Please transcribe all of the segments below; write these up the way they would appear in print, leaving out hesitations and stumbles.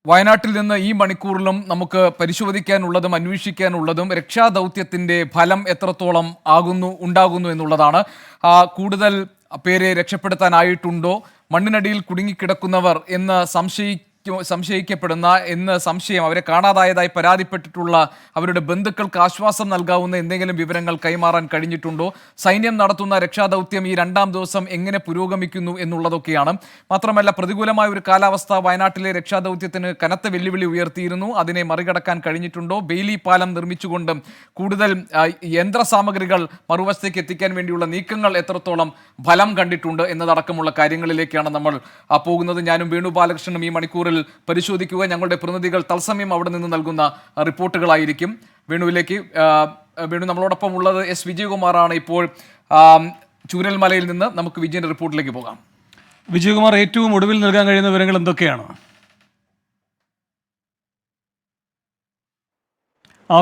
വയനാട്ടിൽ നിന്ന് ഈ മണിക്കൂറിലും നമുക്ക് പരിശോധിക്കാനുള്ളതും അന്വേഷിക്കാനുള്ളതും രക്ഷാദൗത്യത്തിന്റെ ഫലം എത്രത്തോളം ഉണ്ടാകുന്നു എന്നുള്ളതാണ്. കൂടുതൽ പേരെ രക്ഷപ്പെടുത്താനായിട്ടുണ്ടോ, മണ്ണിനടിയിൽ കുടുങ്ങിക്കിടക്കുന്നവർ എന്ന് സംശയിക്കപ്പെടുന്ന സംശയം അവരെ കാണാതായതായി പരാതിപ്പെട്ടിട്ടുള്ള അവരുടെ ബന്ധുക്കൾക്ക് ആശ്വാസം നൽകാവുന്ന എന്തെങ്കിലും വിവരങ്ങൾ കൈമാറാൻ കഴിഞ്ഞിട്ടുണ്ടോ, സൈന്യം നടത്തുന്ന രക്ഷാദൗത്യം ഈ രണ്ടാം ദിവസം എങ്ങനെ പുരോഗമിക്കുന്നു എന്നുള്ളതൊക്കെയാണ്. മാത്രമല്ല, പ്രതികൂലമായ ഒരു കാലാവസ്ഥ വയനാട്ടിലെ രക്ഷാദൗത്യത്തിന് കനത്ത വെല്ലുവിളി ഉയർത്തിയിരുന്നു. അതിനെ മറികടക്കാൻ കഴിഞ്ഞിട്ടുണ്ടോ, ബെയിലി പാലം നിർമ്മിച്ചുകൊണ്ട് കൂടുതൽ യന്ത്രസാമഗ്രികൾ മറുവശത്തേക്ക് എത്തിക്കാൻ വേണ്ടിയുള്ള നീക്കങ്ങൾ എത്രത്തോളം ഫലം കണ്ടിട്ടുണ്ട് എന്നതടക്കമുള്ള കാര്യങ്ങളിലേക്കാണ് നമ്മൾ പോകുന്നത്. ഞാനും വേണു ബാലകൃഷ്ണനും ഈ മണിക്കൂറിൽ പരിശോധിക്കുക. ഞങ്ങളുടെ പ്രതിനിധികൾ തത്സമയം അവിടെ നിന്ന് നൽകുന്ന റിപ്പോർട്ടുകളായിരിക്കും. വേണു, നമ്മളോടൊപ്പം ഉള്ളത് എസ് വിജയകുമാറാണ്. ഇപ്പോൾ ചൂരൽമലയിൽ നിന്ന് നമുക്ക് വിജയന്റെ റിപ്പോർട്ടിലേക്ക് പോകാം. വിജയകുമാർ, ഏറ്റവും ഒടുവിൽ നൽകാൻ കഴിയുന്ന വിവരങ്ങൾ എന്തൊക്കെയാണ്?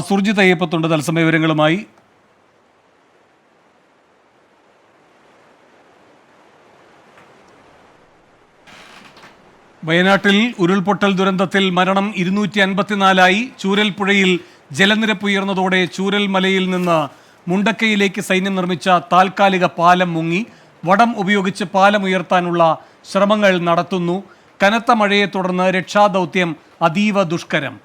സുർജിത് അയ്യപ്പത്തുണ്ട് തത്സമയ വിവരങ്ങളുമായി. വയനാട്ടിൽ ഉരുൾപൊട്ടൽ ദുരന്തത്തിൽ മരണം 254ആയി. ചൂരൽപ്പുഴയിൽ ജലനിരപ്പ് ഉയർന്നതോടെ ചൂരൽമലയിൽ നിന്ന് മുണ്ടക്കയിലേക്ക് സൈന്യം നിർമ്മിച്ച താൽക്കാലിക പാലം മുങ്ങി. വടം ഉപയോഗിച്ച് പാലം ഉയർത്താനുള്ള ശ്രമങ്ങൾ നടത്തുന്നു. കനത്ത മഴയെ തുടർന്ന് രക്ഷാദൗത്യം അതീവ ദുഷ്കരം.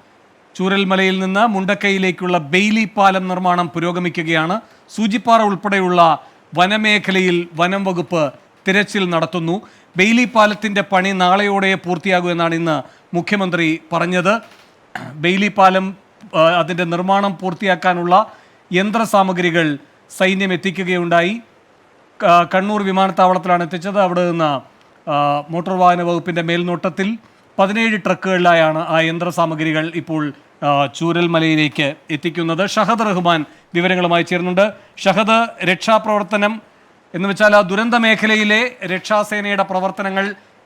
ചൂരൽമലയിൽ നിന്ന് മുണ്ടക്കയിലേക്കുള്ള ബെയിലി പാലം നിർമ്മാണം പുരോഗമിക്കുകയാണ്. സൂചിപ്പാറ ഉൾപ്പെടെയുള്ള വനമേഖലയിൽ വനം വകുപ്പ് തിരച്ചിൽ നടത്തുന്നു. ബെയിലി പാലത്തിൻ്റെ പണി നാളെയോടെ പൂർത്തിയാകൂ എന്നാണ് ഇന്ന് മുഖ്യമന്ത്രി പറഞ്ഞത്. ബെയിലി പാലം അതിൻ്റെ നിർമ്മാണം പൂർത്തിയാക്കാനുള്ള യന്ത്രസാമഗ്രികൾ സൈന്യം എത്തിക്കുകയുണ്ടായി. കണ്ണൂർ വിമാനത്താവളത്തിലാണ് എത്തിച്ചത്. അവിടെ നിന്ന് മോട്ടോർ വാഹന വകുപ്പിൻ്റെ മേൽനോട്ടത്തിൽ 17 ട്രക്കുകളിലായാണ് ആ യന്ത്രസാമഗ്രികൾ ഇപ്പോൾ ചൂരൽമലയിലേക്ക് എത്തിക്കുന്നത്. ഷഹദ് റഹ്മാൻ വിവരങ്ങളുമായി ചേർന്നുണ്ട്. ഷഹദ്, രക്ഷാപ്രവർത്തനം എന്ന് വെച്ചാൽ ആ ദുരന്ത മേഖലയിലെ രക്ഷാസേനയുടെ പ്രവർത്തനങ്ങൾ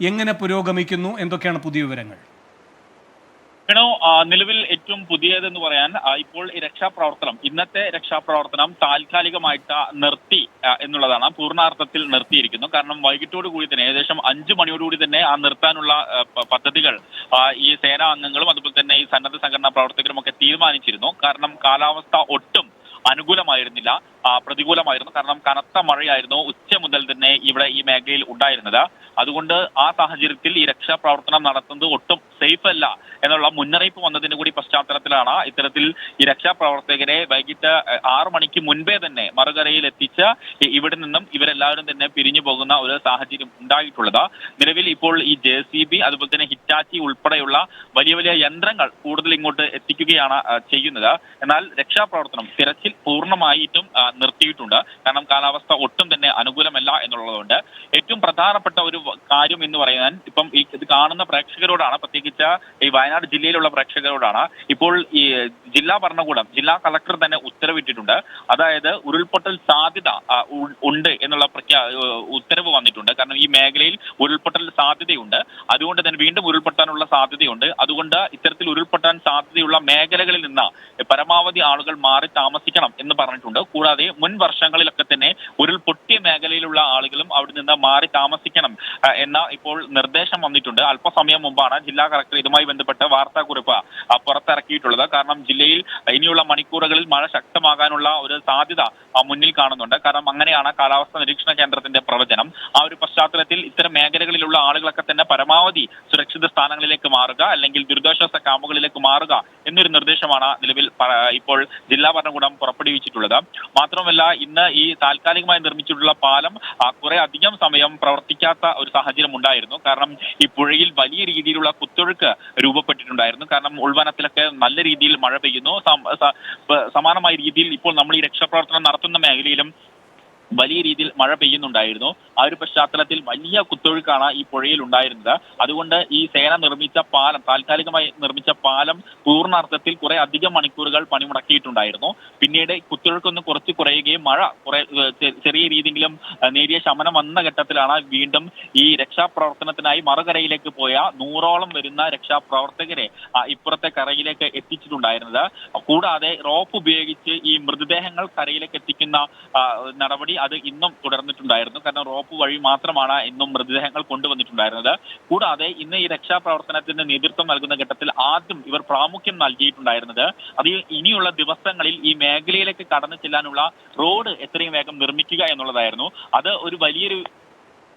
എങ്ങനെ പുരോഗമിക്കുന്നു, എന്തൊക്കെയാണ് പുതിയ വിവരങ്ങൾ? നിലവിൽ ഏറ്റവും പുതിയതെന്ന് പറയാൻ ഇപ്പോൾ ഈ ഇന്നത്തെ രക്ഷാപ്രവർത്തനം താൽക്കാലികമായിട്ട് നിർത്തി എന്നുള്ളതാണ്. പൂർണ്ണാർത്ഥത്തിൽ നിർത്തിയിരിക്കുന്നു. കാരണം വൈകിട്ടോടുകൂടി തന്നെ ഏകദേശം 5 മണിയോടുകൂടി തന്നെ ആ നിർത്താനുള്ള പദ്ധതികൾ ഈ സേനാ അംഗങ്ങളും അതുപോലെ തന്നെ ഈ സന്നദ്ധ സംഘടനാ പ്രവർത്തകരും ഒക്കെ തീരുമാനിച്ചിരുന്നു. കാരണം കാലാവസ്ഥ ഒട്ടും അനുകൂലമായിരുന്നില്ല, പ്രതികൂലമായിരുന്നു. കാരണം കനത്ത മഴയായിരുന്നു ഉച്ച മുതൽ തന്നെ ഇവിടെ ഈ മേഖലയിൽ ഉണ്ടായിരുന്നത്. അതുകൊണ്ട് ആ സാഹചര്യത്തിൽ ഈ രക്ഷാപ്രവർത്തനം നടത്തുന്നത് ഒട്ടും സേഫ് അല്ല എന്നുള്ള മുന്നറിയിപ്പ് വന്നതിന്റെ കൂടി പശ്ചാത്തലത്തിലാണ് ഇത്തരത്തിൽ ഈ രക്ഷാപ്രവർത്തകരെ വൈകിട്ട് 6 മണിക്ക് മുൻപേ തന്നെ മറുകരയിൽ എത്തിച്ച് ഇവിടെ നിന്നും ഇവരെല്ലാവരും തന്നെ പിരിഞ്ഞു പോകുന്ന ഒരു സാഹചര്യം ഉണ്ടായിട്ടുള്ളത്. നിലവിൽ ഇപ്പോൾ ഈ JCB അതുപോലെ തന്നെ ഹിറ്റാച്ചി ഉൾപ്പെടെയുള്ള വലിയ വലിയ യന്ത്രങ്ങൾ കൂടുതൽ ഇങ്ങോട്ട് എത്തിക്കുകയാണ് ചെയ്യുന്നത്. എന്നാൽ രക്ഷാപ്രവർത്തനം തിരച്ചിൽ പൂർണ്ണമായിട്ടും നിർത്തിയിട്ടുണ്ട്. കാരണം കാലാവസ്ഥ ഒട്ടും തന്നെ അനുകൂലമല്ല എന്നുള്ളതുകൊണ്ട്. ഏറ്റവും പ്രധാനപ്പെട്ട ഒരു കാര്യം എന്ന് പറയാൻ ഇപ്പം ഇത് കാണുന്ന പ്രേക്ഷകരോടാണ്, പ്രത്യേകിച്ച് ഈ വയനാട് ജില്ലയിലുള്ള പ്രേക്ഷകരോടാണ്. ഇപ്പോൾ ഈ ജില്ലാ ഭരണകൂടം, ജില്ലാ കളക്ടർ തന്നെ ഉത്തരവിട്ടിട്ടുണ്ട്. അതായത് ഉരുൾപൊട്ടൽ സാധ്യത ഉണ്ട് എന്നുള്ള ഉത്തരവ് വന്നിട്ടുണ്ട്. കാരണം ഈ മേഖലയിൽ ഉരുൾപൊട്ടൽ സാധ്യതയുണ്ട്. അതുകൊണ്ട് തന്നെ വീണ്ടും ഉരുൾപൊട്ടാനുള്ള സാധ്യതയുണ്ട്. അതുകൊണ്ട് ഇത്തരത്തിൽ ഉരുൾപൊട്ടാൻ സാധ്യതയുള്ള മേഖലകളിൽ നിന്ന് പരമാവധി ആളുകൾ മാറി താമസിക്കണം എന്ന് പറഞ്ഞിട്ടുണ്ട്. കൂടാതെ മുൻ വർഷങ്ങളിലൊക്കെ തന്നെ ഉരുൾപൊട്ടിയ മേഖലയിലുള്ള ആളുകളും അവിടെ നിന്ന് മാറി താമസിക്കണം എന്ന ഇപ്പോൾ നിർദ്ദേശം വന്നിട്ടുണ്ട്. അല്പസമയം മുമ്പാണ് ജില്ലാ കളക്ടർ ഇതുമായി ബന്ധപ്പെട്ട് വാർത്താക്കുറിപ്പ് പുറത്തിറക്കിയിട്ടുള്ളത്. കാരണം ജില്ലയിൽ ഇനിയുള്ള മണിക്കൂറുകളിൽ മഴ ശക്തമാകാനുള്ള ഒരു സാധ്യത മുന്നിൽ കാണുന്നുണ്ട്. കാരണം അങ്ങനെയാണ് കാലാവസ്ഥാ നിരീക്ഷണ കേന്ദ്രത്തിന്റെ പ്രവചനം. ആ ഒരു പശ്ചാത്തലത്തിൽ ഇത്തരം മേഖലകളിലുള്ള ആളുകളൊക്കെ തന്നെ പരമാവധി സുരക്ഷിത സ്ഥാനങ്ങളിലേക്ക് മാറുക, അല്ലെങ്കിൽ ദുരിതാശ്വാസ ക്യാമ്പുകളിലേക്ക് മാറുക എന്നൊരു നിർദ്ദേശമാണ് നിലവിൽ ഇപ്പോൾ ജില്ലാ ഭരണകൂടം പുറപ്പെടുവിച്ചിട്ടുള്ളത്. മാത്രമല്ല, ഇന്ന് ഈ താൽക്കാലികമായി നിർമ്മിച്ചിട്ടുള്ള പാലം കുറെ അധികം സമയം പ്രവർത്തിക്കാത്ത ഒരു സാഹചര്യം ഉണ്ടായിരുന്നു. കാരണം ഈ പുഴയിൽ വലിയ രീതിയിലുള്ള കുത്തൊഴുക്ക് രൂപപ്പെട്ടിട്ടുണ്ടായിരുന്നു. കാരണം ഉൾവനത്തിലൊക്കെ നല്ല രീതിയിൽ മഴ പെയ്യുന്നു. സമാനമായ രീതിയിൽ ഇപ്പോൾ നമ്മൾ ഈ രക്ഷാപ്രവർത്തനം നടത്തുന്ന മേഖലയിലും വലിയ രീതിയിൽ മഴ പെയ്യുന്നുണ്ടായിരുന്നു. ആ ഒരു പശ്ചാത്തലത്തിൽ വലിയ കുത്തൊഴുക്കാണ് ഈ പുഴയിൽ ഉണ്ടായിരുന്നത്. അതുകൊണ്ട് ഈ സേന നിർമ്മിച്ച പാലം, താൽക്കാലികമായി നിർമ്മിച്ച പാലം പൂർണ്ണാർത്ഥത്തിൽ കുറെ അധികം മണിക്കൂറുകൾ പണിമുടക്കിയിട്ടുണ്ടായിരുന്നു. പിന്നീട് കുത്തൊഴുക്കൊന്ന് കുറച്ച് കുറയുകയും മഴ ചെറിയ രീതിയിലും നേരിയ ശമനം വന്ന ഘട്ടത്തിലാണ് വീണ്ടും ഈ രക്ഷാപ്രവർത്തനത്തിനായി മറുകരയിലേക്ക് പോയ 100ഓളം വരുന്ന രക്ഷാപ്രവർത്തകരെ ഇപ്പുറത്തെ കരയിലേക്ക് എത്തിച്ചിട്ടുണ്ടായിരുന്നത്. കൂടാതെ റോപ്പ് ഉപയോഗിച്ച് ഈ മൃതദേഹങ്ങൾ കരയിലേക്ക് എത്തിക്കുന്ന നടപടി അത് ഇന്നും തുടർന്നിട്ടുണ്ടായിരുന്നു. കാരണം റോപ്പ് വഴി മാത്രമാണ് ഇന്നും മൃതദേഹങ്ങൾ കൊണ്ടുവന്നിട്ടുണ്ടായിരുന്നത്. കൂടാതെ ഇന്ന് ഈ രക്ഷാപ്രവർത്തനത്തിന് നേതൃത്വം നൽകുന്ന ഘട്ടത്തിൽ ആദ്യം ഇവർ പ്രാമുഖ്യം നൽകിയിട്ടുണ്ടായിരുന്നത് അത് ഇനിയുള്ള ദിവസങ്ങളിൽ ഈ മേഖലയിലേക്ക് കടന്നു ചെല്ലാനുള്ള റോഡ് എത്രയും വേഗം നിർമ്മിക്കുക എന്നുള്ളതായിരുന്നു. അത് ഒരു വലിയൊരു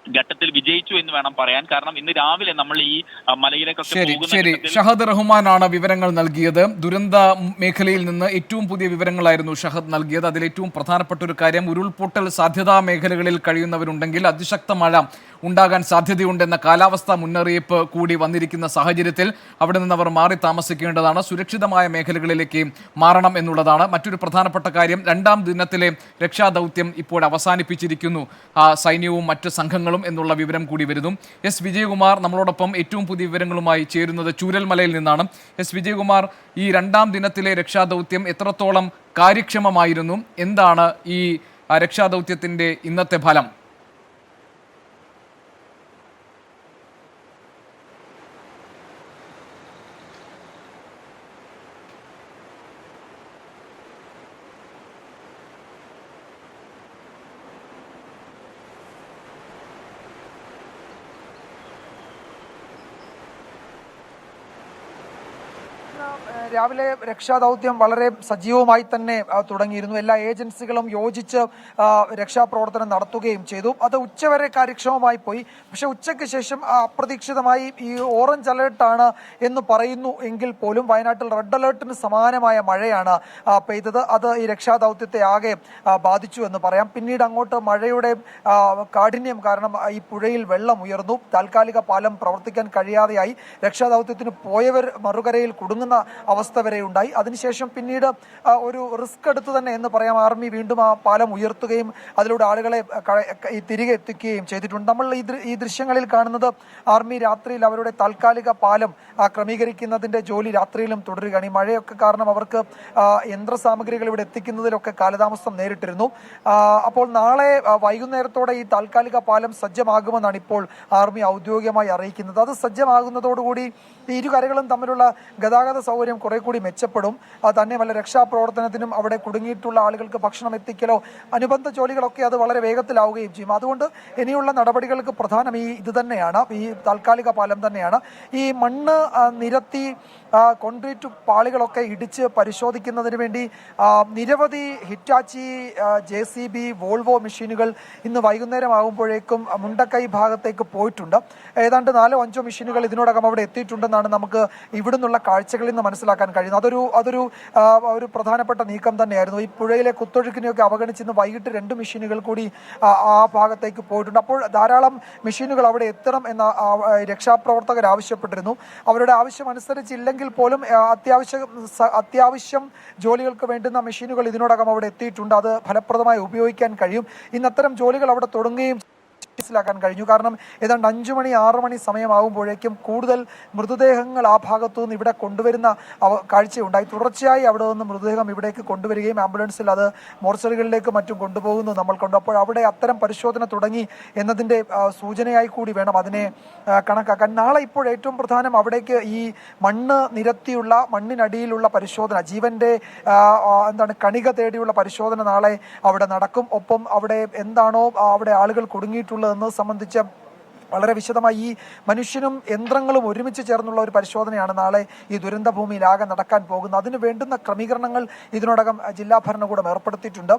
ഘട്ടത്തിൽ വിജയിച്ചു എന്ന് വേണം പറയാൻ. കാരണം ഇന്ന് രാവിലെ നമ്മൾ ഈ മലയിലേക്കൊക്കെ ശരി ഷഹദ് റഹ്മാനാണ് വിവരങ്ങൾ നൽകിയത്. ദുരന്ത മേഖലയിൽ നിന്ന് ഏറ്റവും പുതിയ വിവരങ്ങളായിരുന്നു ഷഹദ് നൽകിയത്. അതിൽ ഏറ്റവും പ്രധാനപ്പെട്ട ഒരു കാര്യം, ഉരുൾപൊട്ടൽ സാധ്യതാ മേഖലകളിൽ കഴിയുന്നവരുണ്ടെങ്കിൽ അതിശക്ത മഴ ഉണ്ടാകാൻ സാധ്യതയുണ്ടെന്ന കാലാവസ്ഥാ മുന്നറിയിപ്പ് കൂടി വന്നിരിക്കുന്ന സാഹചര്യത്തിൽ അവിടെ നിന്ന് അവർ മാറി താമസിക്കേണ്ടതാണ്, സുരക്ഷിതമായ മേഖലകളിലേക്ക് മാറണം എന്നുള്ളതാണ്. മറ്റൊരു പ്രധാനപ്പെട്ട കാര്യം, രണ്ടാം ദിനത്തിലെ രക്ഷാദൗത്യം ഇപ്പോൾ അവസാനിപ്പിച്ചിരിക്കുന്നു സൈന്യവും മറ്റ് സംഘങ്ങളും എന്നുള്ള വിവരം കൂടി വരുന്നു. എസ് വിജയകുമാർ നമ്മളോടൊപ്പം ഏറ്റവും പുതിയ വിവരങ്ങളുമായി ചേരുന്നത് ചൂരൽമലയിൽ നിന്നാണ്. എസ് വിജയകുമാർ, ഈ രണ്ടാം ദിനത്തിലെ രക്ഷാദൗത്യം എത്രത്തോളം കാര്യക്ഷമമായിരുന്നു? എന്താണ് ഈ രക്ഷാദൗത്യത്തിന്റെ ഇന്നത്തെ ഫലം? രാവിലെ രക്ഷാദൗത്യം വളരെ സജീവമായി തന്നെ തുടങ്ങിയിരുന്നു. എല്ലാ ഏജൻസികളും യോജിച്ച് രക്ഷാപ്രവർത്തനം നടത്തുകയും ചെയ്തു. അത് ഉച്ചവരെ കാര്യക്ഷമമായി പോയി. പക്ഷെ ഉച്ചയ്ക്ക് ശേഷം അപ്രതീക്ഷിതമായി ഈ ഓറഞ്ച് അലേർട്ടാണ് എന്ന് പറയുന്നു എങ്കിൽ പോലും വയനാട്ടിൽ റെഡ് അലേർട്ടിന് സമാനമായ മഴയാണ് പെയ്തത്. അത് ഈ രക്ഷാദൗത്യത്തെ ആകെ ബാധിച്ചു എന്ന് പറയാം. പിന്നീട് അങ്ങോട്ട് മഴയുടെ കാഠിന്യം കാരണം ഈ പുഴയിൽ വെള്ളം ഉയർന്നു. താൽക്കാലിക പാലം പ്രവർത്തിക്കാൻ കഴിയാതെയായി. രക്ഷാദൗത്യത്തിന് പോയവർ മറുകരയിൽ കുടുങ്ങുന്ന അവസ്ഥ വരെ ഉണ്ടായി. അതിനുശേഷം പിന്നീട് ഒരു റിസ്ക് എടുത്തു തന്നെ എന്ന് പറയാം, ആർമി വീണ്ടും ആ പാലം ഉയർത്തുകയും അതിലൂടെ ആളുകളെ തിരികെ എത്തിക്കുകയും ചെയ്തിട്ടുണ്ട്. നമ്മൾ ഈ ദൃശ്യങ്ങളിൽ കാണുന്നത് ആർമി രാത്രിയിൽ അവരുടെ താൽക്കാലിക പാലം ക്രമീകരിക്കുന്നതിന്റെ ജോലി രാത്രിയിലും തുടരുകയാണ്. ഈ മഴയൊക്കെ കാരണം അവർക്ക് യന്ത്രസാമഗ്രികൾ ഇവിടെ എത്തിക്കുന്നതിലൊക്കെ കാലതാമസം നേരിട്ടിരുന്നു. അപ്പോൾ നാളെ വൈകുന്നേരത്തോടെ ഈ താൽക്കാലിക പാലം സജ്ജമാകുമെന്നാണ് ഇപ്പോൾ ആർമി ഔദ്യോഗികമായി അറിയിക്കുന്നത്. അത് സജ്ജമാകുന്നതോടുകൂടി ഈ ഇരു കരകളും തമ്മിലുള്ള ഗതാഗത സൗകര്യം കുറെ കൂടി മെച്ചപ്പെടും. തന്നെയുമല്ല, രക്ഷാപ്രവർത്തനത്തിനും അവിടെ കുടുങ്ങിയിട്ടുള്ള ആളുകൾക്ക് ഭക്ഷണം എത്തിക്കലോ അനുബന്ധ ജോലികളൊക്കെ അത് വളരെ വേഗത്തിലാവുകയും ചെയ്യും. അതുകൊണ്ട് ഇനിയുള്ള നടപടികൾക്ക് പ്രധാനം ഇത് തന്നെയാണ്, ഈ താൽക്കാലിക പാലം തന്നെയാണ്. ഈ മണ്ണ് നിരത്തി കോൺക്രീറ്റ് പാളികളൊക്കെ ഇടിച്ച് പരിശോധിക്കുന്നതിന് വേണ്ടി നിരവധി ഹിറ്റാച്ചി, JCB, വോൾവോ മെഷീനുകൾ ഇന്ന് വൈകുന്നേരം ആകുമ്പോഴേക്കും മുണ്ടക്കൈ ഭാഗത്തേക്ക് പോയിട്ടുണ്ട്. ഏതാണ്ട് 4-5 മെഷീനുകൾ ഇതിനോടകം അവിടെ എത്തിയിട്ടുണ്ടെന്നാണ് നമുക്ക് ഇവിടുന്നുള്ള കാഴ്ചകളിൽ നിന്ന് മനസ്സിലാക്കാൻ കഴിയുന്നത്. അതൊരു പ്രധാനപ്പെട്ട നീക്കം തന്നെയായിരുന്നു. ഈ പുഴയിലെ കുത്തൊഴുക്കിനെയൊക്കെ അവഗണിച്ച് ഇന്ന് വൈകിട്ട് 2 മെഷീനുകൾ കൂടി ആ ഭാഗത്തേക്ക് പോയിട്ടുണ്ട്. അപ്പോൾ ധാരാളം മെഷീനുകൾ അവിടെ എത്തണം എന്ന രക്ഷാപ്രവർത്തകർ ആവശ്യപ്പെട്ടിരുന്നു. അവരുടെ ആവശ്യം അനുസരിച്ചില്ലെങ്കിൽ പോലും അത്യാവശ്യം ജോലികൾക്ക് വേണ്ടുന്ന മെഷീനുകൾ ഇതിനോടകം അവിടെ എത്തിയിട്ടുണ്ട്. അത് ഫലപ്രദമായി ഉപയോഗിക്കാൻ കഴിയും. ഇന്ന് അത്തരം ജോലികൾ അവിടെ തുടങ്ങുകയും മനസ്സിലാക്കാൻ കഴിഞ്ഞു. കാരണം ഏതാണ്ട് 5 മണി 6 മണി സമയമാകുമ്പോഴേക്കും കൂടുതൽ മൃതദേഹങ്ങൾ ആ ഭാഗത്തു നിന്ന് ഇവിടെ കൊണ്ടുവരുന്ന കാഴ്ചയുണ്ടായി. തുടർച്ചയായി അവിടെ നിന്ന് മൃതദേഹം ഇവിടേക്ക് കൊണ്ടുവരികയും ആംബുലൻസിൽ അത് മോർച്ചറികളിലേക്ക് മറ്റും കൊണ്ടുപോകുന്നു നമ്മൾ കണ്ടു. അപ്പോൾ അവിടെ അത്തരം പരിശോധന തുടങ്ങി എന്നതിൻ്റെ സൂചനയായി കൂടി വേണം അതിനെ കണക്കാക്കാൻ. നാളെ ഇപ്പോൾ ഏറ്റവും പ്രധാനം അവിടേക്ക് ഈ മണ്ണ് നിരത്തിയുള്ള മണ്ണിനടിയിലുള്ള പരിശോധന, ജീവന്റെ കണിക തേടിയുള്ള പരിശോധന നാളെ അവിടെ നടക്കും. ഒപ്പം അവിടെ എന്താണോ അവിടെ ആളുകൾ കുടുങ്ങിയിട്ടുള്ളത് എന്നത് സംബന്ധിച്ച് വളരെ വിശദമായി ഈ മനുഷ്യനും യന്ത്രങ്ങളും ഒരുമിച്ച് ചേർന്നുള്ള ഒരു പരിശോധനയാണ് നാളെ ഈ ദുരന്ത ഭൂമിയിലാകെ നടക്കാൻ പോകുന്നത്. അതിന് വേണ്ടുന്ന ക്രമീകരണങ്ങൾ ഇതിനോടകം ജില്ലാ ഭരണകൂടം ഏർപ്പെടുത്തിയിട്ടുണ്ട്.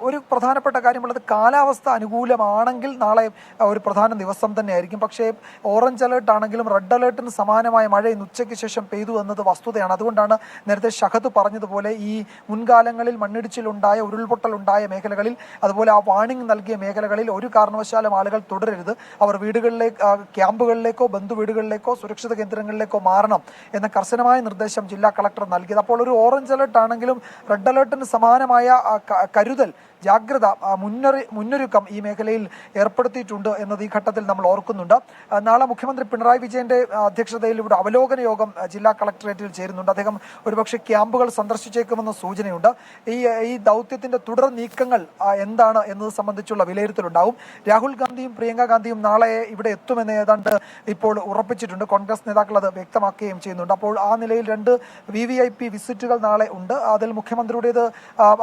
ഒരു പ്രധാനപ്പെട്ട കാര്യമുള്ളത്, കാലാവസ്ഥ അനുകൂലമാണെങ്കിൽ നാളെ ഒരു പ്രധാന ദിവസം തന്നെയായിരിക്കും. പക്ഷേ ഓറഞ്ച് അലേർട്ട് ആണെങ്കിലും റെഡ് അലേർട്ടിന് സമാനമായ മഴ ഇന്ന് ഉച്ചയ്ക്ക് ശേഷം പെയ്തു എന്നത് വസ്തുതയാണ്. അതുകൊണ്ടാണ് നേരത്തെ ഷഹദ് പറഞ്ഞതുപോലെ ഈ മുൻകാലങ്ങളിൽ മണ്ണിടിച്ചിലുണ്ടായ, ഉരുൾപൊട്ടലുണ്ടായ മേഖലകളിൽ, അതുപോലെ ആ വാർണിംഗ് നൽകിയ മേഖലകളിൽ ഒരു കാരണവശാലും ആളുകൾ തുടരരുത്. അവർ ക്യാമ്പുകളിലേക്കോ ബന്ധു വീടുകളിലേക്കോ സുരക്ഷിത കേന്ദ്രങ്ങളിലേക്കോ മാറണം എന്ന കർശനമായ നിർദ്ദേശം ജില്ലാ കളക്ടർ നൽകിയത്. അപ്പോൾ ഒരു ഓറഞ്ച് അലേർട്ട് ആണെങ്കിലും റെഡ് അലേർട്ടിന് സമാനമായ കരുതൽ, ജാഗ്രത, മുന്നൊരുക്കം ഈ മേഖലയിൽ ഏർപ്പെടുത്തിയിട്ടുണ്ട് എന്നത് ഈ ഘട്ടത്തിൽ നമ്മൾ ഓർക്കുന്നുണ്ട്. നാളെ മുഖ്യമന്ത്രി പിണറായി വിജയന്റെ അധ്യക്ഷതയിൽ ഇവിടെ അവലോകന യോഗം ജില്ലാ കളക്ടറേറ്റിൽ ചേരുന്നുണ്ട്. അദ്ദേഹം ഒരുപക്ഷെ ക്യാമ്പുകൾ സന്ദർശിച്ചേക്കുമെന്ന സൂചനയുണ്ട്. ഈ ദൗത്യത്തിന്റെ തുടർ നീക്കങ്ങൾ എന്താണ് എന്നത് സംബന്ധിച്ചുള്ള വിലയിരുത്തലുണ്ടാവും. രാഹുൽ ഗാന്ധിയും പ്രിയങ്ക ഗാന്ധിയും നാളെ ഇവിടെ എത്തുമെന്ന് ഏതാണ്ട് ഇപ്പോൾ ഉറപ്പിച്ചിട്ടുണ്ട്. കോൺഗ്രസ് നേതാക്കൾ അത് വ്യക്തമാക്കുകയും ചെയ്യുന്നുണ്ട്. അപ്പോൾ ആ നിലയിൽ 2 VVIP വിസിറ്റുകൾ നാളെ ഉണ്ട്. അതിൽ മുഖ്യമന്ത്രിയുടേത്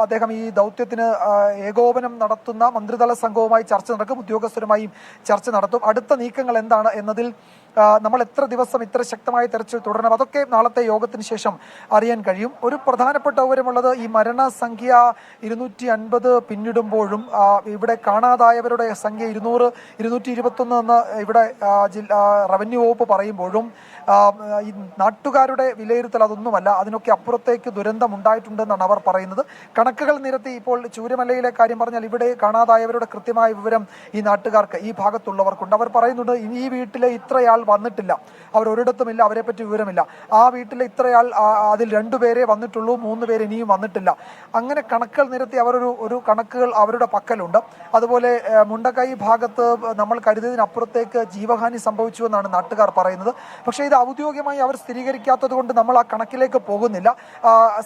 അദ്ദേഹം ഈ ദൗത്യത്തിന് ഏകോപനം നടത്തുന്ന മന്ത്രിതല സംഘവുമായി ചർച്ച നടക്കും, ഉദ്യോഗസ്ഥരുമായും ചർച്ച നടത്തും. അടുത്ത നീക്കങ്ങൾ എന്താണ് എന്നതിൽ നമ്മൾ എത്ര ദിവസം ഇത്ര ശക്തമായ തെരച്ചിൽ തുടരണം, അതൊക്കെ നാളത്തെ യോഗത്തിന് ശേഷം അറിയാൻ കഴിയും. ഒരു പ്രധാനപ്പെട്ട വിവരമുള്ളത്, ഈ മരണസംഖ്യ 250 പിന്നിടുമ്പോഴും ഇവിടെ കാണാതായവരുടെ സംഖ്യ 221 എന്ന് ഇവിടെ റവന്യൂ വകുപ്പ് പറയുമ്പോഴും ഈ നാട്ടുകാരുടെ വിലയിരുത്തൽ അതൊന്നുമല്ല. അതിനൊക്കെ അപ്പുറത്തേക്ക് ദുരന്തം ഉണ്ടായിട്ടുണ്ടെന്നാണ് അവർ പറയുന്നത്. കണക്കുകൾ നിരത്തി ഇപ്പോൾ ചൂരമലയിലെ കാര്യം പറഞ്ഞാൽ ഇവിടെ കാണാതായവരുടെ കൃത്യമായ വിവരം ഈ നാട്ടുകാർക്ക്, ഈ ഭാഗത്തുള്ളവർക്കുണ്ട്. അവർ പറയുന്നുണ്ട് ഈ വീട്ടിലെ ഇത്രയാൾ വന്നിട്ടില്ല, അവർ ഒരിടത്തുമില്ല, അവരെ പറ്റി വിവരമില്ല. ആ വീട്ടിലെ ഇത്രയാൾ, അതിൽ 2 പേരെ വന്നിട്ടുള്ളൂ, 3 പേര് ഇനിയും വന്നിട്ടില്ല. അങ്ങനെ കണക്കുകൾ നിരത്തി ഒരു കണക്കുകൾ അവരുടെ പക്കലുണ്ട്. അതുപോലെ മുണ്ടക്കൈ ഭാഗത്ത് നമ്മൾ കരുതിയതിനപ്പുറത്തേക്ക് ജീവഹാനി സംഭവിച്ചു എന്നാണ് നാട്ടുകാർ പറയുന്നത്. പക്ഷേ ഇത് ഔദ്യോഗികമായി അവർ സ്ഥിരീകരിക്കാത്തത് കൊണ്ട് നമ്മൾ ആ കണക്കിലേക്ക് പോകുന്നില്ല.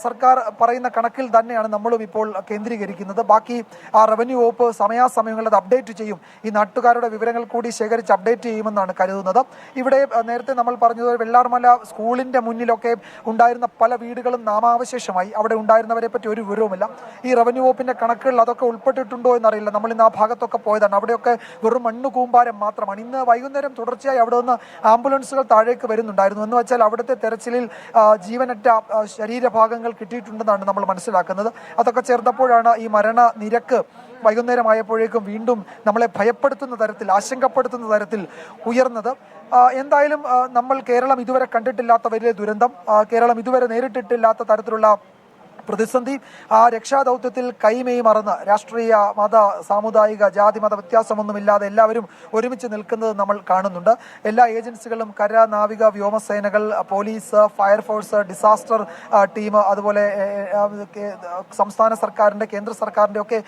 സർക്കാർ പറയുന്ന കണക്കിൽ തന്നെയാണ് നമ്മളും ഇപ്പോൾ കേന്ദ്രീകരിക്കുന്നത്. ബാക്കി റവന്യൂ വകുപ്പ് സമയാസമയങ്ങളിൽ അത് അപ്ഡേറ്റ് ചെയ്യും. ഈ നാട്ടുകാരുടെ വിവരങ്ങൾ കൂടി ശേഖരിച്ച് അപ്ഡേറ്റ് ചെയ്യുമെന്നാണ് കരുതുന്നത്. ഇവിടെ നേരത്തെ നമ്മൾ പറഞ്ഞതുപോലെ വെള്ളാർമല സ്കൂളിന്റെ മുന്നിലൊക്കെ ഉണ്ടായിരുന്ന പല വീടുകളും നാമാവശേഷമായി. അവിടെ ഉണ്ടായിരുന്നവരെ പറ്റി ഒരു വിവരവുമില്ല. ഈ റവന്യൂ വകുപ്പിന്റെ കണക്കുകളിൽ അതൊക്കെ ഉൾപ്പെട്ടിട്ടുണ്ടോ എന്നറിയില്ല. നമ്മൾ ഇന്ന് ആ ഭാഗത്തൊക്കെ പോയതാണ്. അവിടെയൊക്കെ വെറും മണ്ണ് കൂമ്പാരം മാത്രമാണ്. ഇന്ന് വൈകുന്നേരം തുടർച്ചയായി അവിടെ നിന്ന് ആംബുലൻസുകൾ താഴേക്ക് വരുന്നുണ്ടായിരുന്നു. എന്ന് വെച്ചാൽ അവിടുത്തെ തെരച്ചിലിൽ ജീവനറ്റ ശരീരഭാഗങ്ങൾ കിട്ടിയിട്ടുണ്ടെന്നാണ് നമ്മൾ മനസ്സിലാക്കുന്നത്. അതൊക്കെ ചേർത്തപ്പോഴാണ് ഈ മരണ നിരക്ക് വൈകുന്നേരമായപ്പോഴേക്കും വീണ്ടും നമ്മളെ ഭയപ്പെടുത്തുന്ന തരത്തിൽ, ആശങ്കപ്പെടുത്തുന്ന തരത്തിൽ ഉയർന്നത്. എന്തായാലും നമ്മൾ കേരളം ഇതുവരെ കണ്ടിട്ടില്ലാത്ത വലിയ ദുരന്തം, കേരളം ഇതുവരെ നേരിട്ടിട്ടില്ലാത്ത തരത്തിലുള്ള പ്രതിസന്ധി, ആ രക്ഷാദൗത്യത്തിൽ കൈമേയി മറന്ന് രാഷ്ട്രീയ മത സാമുദായിക ജാതി മത വ്യത്യാസമൊന്നുമില്ലാതെ എല്ലാവരും ഒരുമിച്ച് നിൽക്കുന്നത് നമ്മൾ കാണുന്നുണ്ട്. എല്ലാ ഏജൻസികളും, കര, നാവിക, വ്യോമസേനകൾ, പോലീസ്, ഫയർഫോഴ്സ്, ഡിസാസ്റ്റർ ടീം, അതുപോലെ സംസ്ഥാന സർക്കാരിൻ്റെ, കേന്ദ്ര സർക്കാരിൻ്റെ ഒക്കെ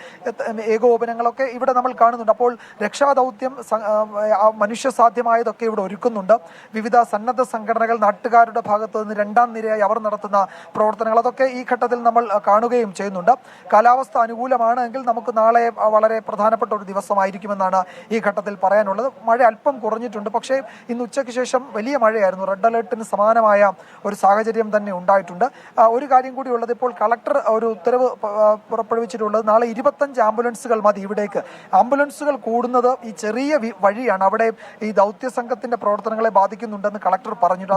ഏകോപനങ്ങളൊക്കെ ഇവിടെ നമ്മൾ കാണുന്നുണ്ട്. അപ്പോൾ രക്ഷാദൗത്യം മനുഷ്യസാധ്യമായതൊക്കെ ഇവിടെ ഒരുക്കുന്നുണ്ട്. വിവിധ സന്നദ്ധ സംഘടനകൾ നാട്ടുകാരുടെ ഭാഗത്ത് നിന്ന് 2ാം നിരയായി അവർ നടത്തുന്ന പ്രവർത്തനങ്ങൾ, അതൊക്കെ ഈ ഘട്ടത്തിൽ നമ്മൾ കാണുകയും ചെയ്യുന്നുണ്ട്. കാലാവസ്ഥ അനുകൂലമാണ് എങ്കിൽ നമുക്ക് നാളെ വളരെ പ്രധാനപ്പെട്ട ഒരു ദിവസമായിരിക്കുമെന്നാണ് ഈ ഘട്ടത്തിൽ പറയാനുള്ളത്. മഴ അല്പം കുറഞ്ഞിട്ടുണ്ട്, പക്ഷേ ഇന്ന് ഉച്ചയ്ക്ക് ശേഷം വലിയ മഴയായിരുന്നു. റെഡ് അലേർട്ടിന് സമാനമായ ഒരു സാഹചര്യം തന്നെ ഉണ്ടായിട്ടുണ്ട്. ഒരു കാര്യം കൂടി ഉള്ളത്, ഇപ്പോൾ കളക്ടർ ഒരു ഉത്തരവ് പുറപ്പെടുവിച്ചിട്ടുള്ളത്, നാളെ 25 ആംബുലൻസുകൾ മതി ഇവിടേക്ക്. ആംബുലൻസുകൾ കൂടുന്നത് ഈ ചെറിയ വഴിയാണ്, അവിടെ ഈ ദൗത്യ സംഘത്തിന്റെ പ്രവർത്തനങ്ങളെ ബാധിക്കുന്നുണ്ടെന്ന് കളക്ടർ പറഞ്ഞു.